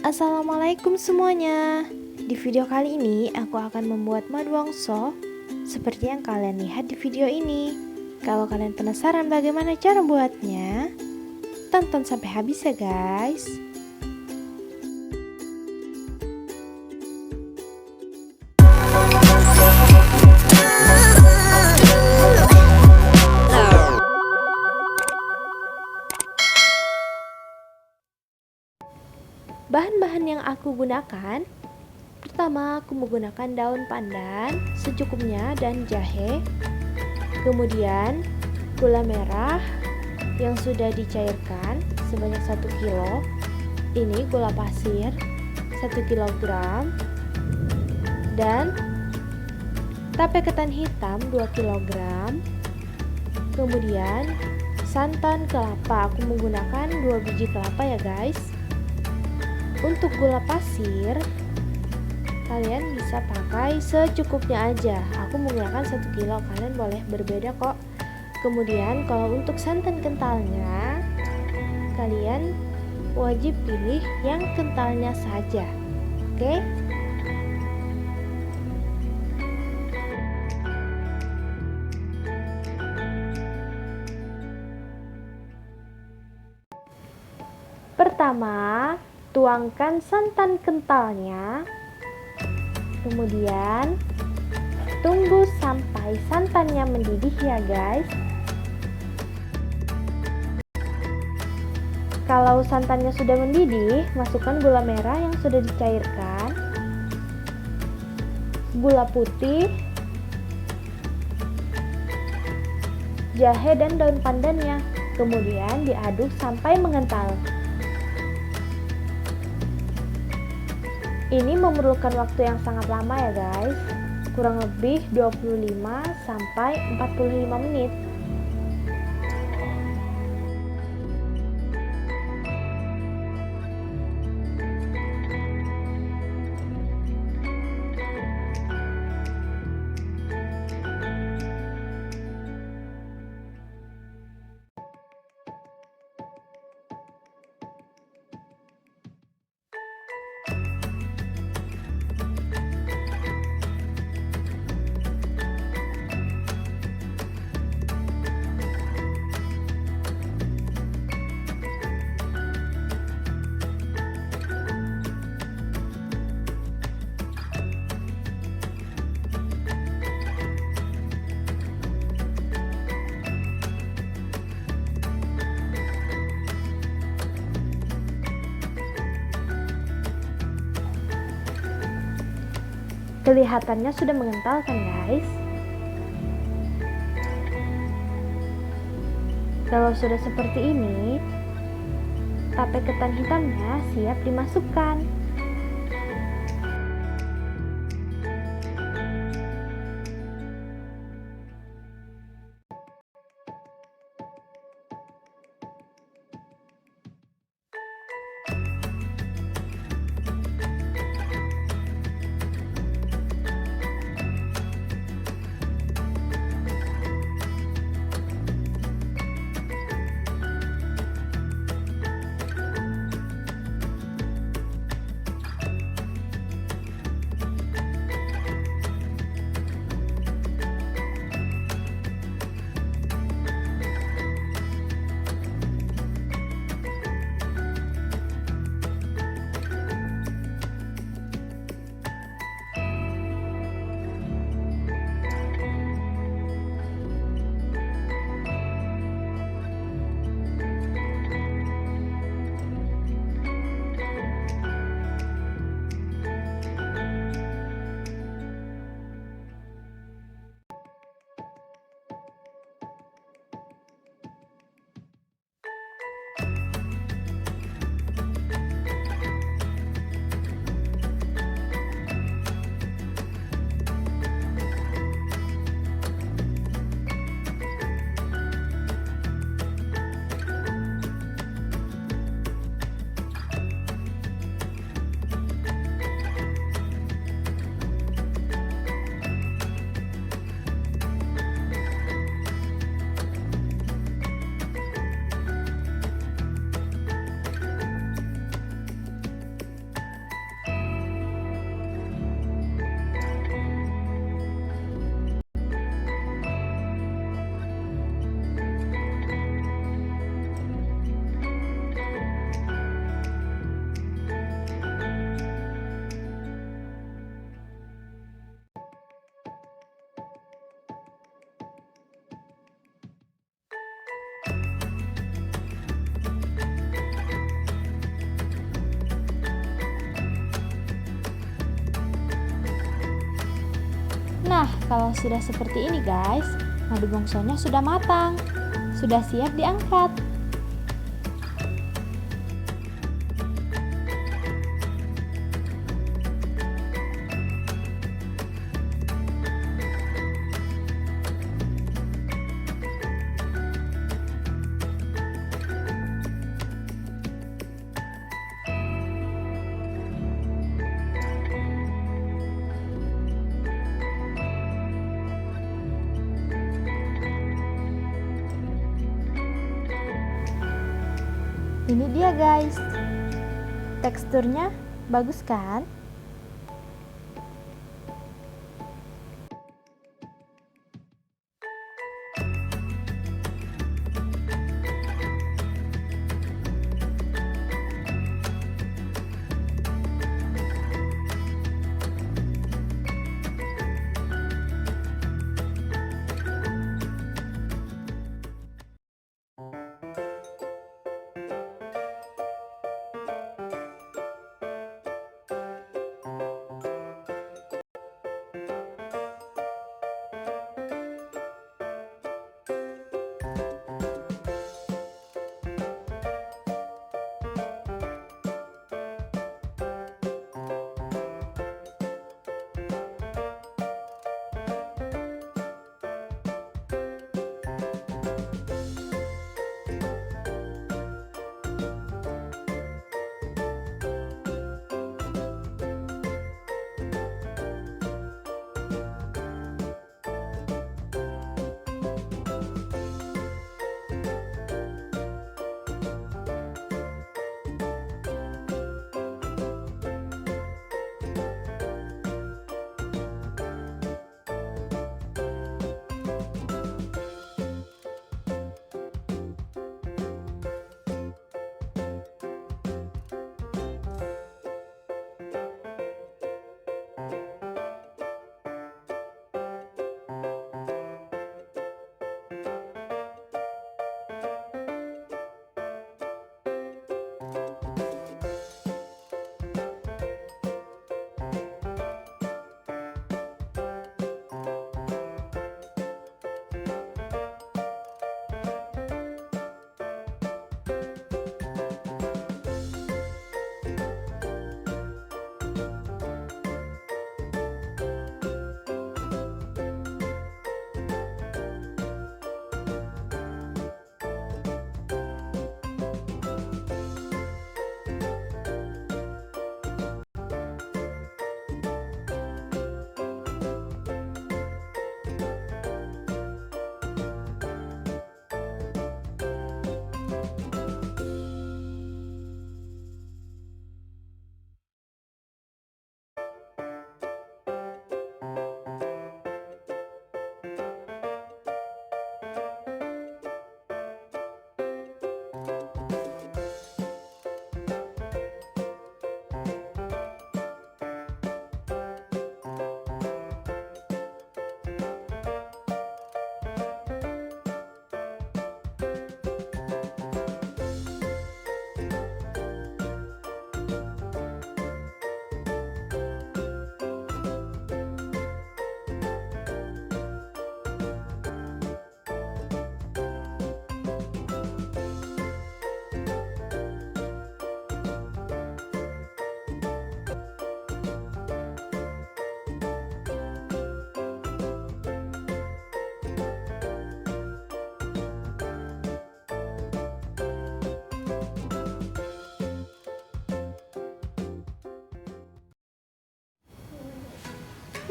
Assalamualaikum semuanya. Di video kali ini aku akan membuat Madumongso seperti yang kalian lihat di video ini. Kalau kalian penasaran bagaimana cara buatnya, tonton sampai habis ya guys. Bahan-bahan yang aku gunakan, pertama aku menggunakan daun pandan secukupnya dan jahe, kemudian gula merah yang sudah dicairkan sebanyak 1 kilo, ini gula pasir 1 kilogram, dan tape ketan hitam 2 kilogram, kemudian santan kelapa, aku menggunakan 2 biji kelapa ya guys. Untuk gula pasir kalian bisa pakai secukupnya aja, aku menggunakan 1 kilo, kalian boleh berbeda kok. Kemudian kalau untuk santan kentalnya kalian wajib pilih yang kentalnya saja, oke? Pertama, tuangkan santan kentalnya, kemudian tunggu sampai santannya mendidih ya guys. Kalau santannya sudah mendidih, masukkan gula merah yang sudah dicairkan, gula putih, jahe dan daun pandannya, kemudian diaduk sampai mengental. Ini memerlukan waktu yang sangat lama ya guys, kurang lebih 25 sampai 45 menit. Kelihatannya sudah mengental kan guys? Kalau sudah seperti ini, tape ketan hitamnya siap dimasukkan. Kalau sudah seperti ini guys, madu mongsonya sudah matang. Sudah siap diangkat. Ini dia guys, teksturnya bagus kan?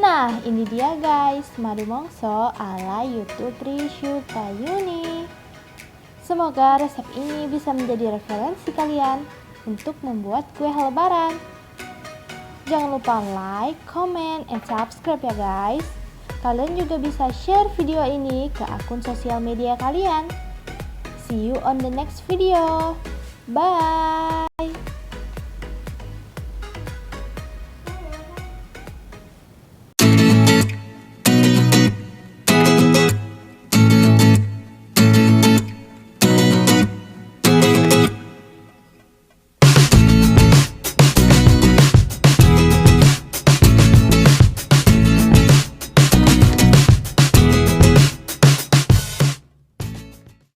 Nah, ini dia guys, Madumongso ala YouTube Risyuta Yunni. Semoga resep ini bisa menjadi referensi kalian untuk membuat kue lebaran. Jangan lupa like, comment, and subscribe ya guys. Kalian juga bisa share video ini ke akun sosial media kalian. See you on the next video. Bye.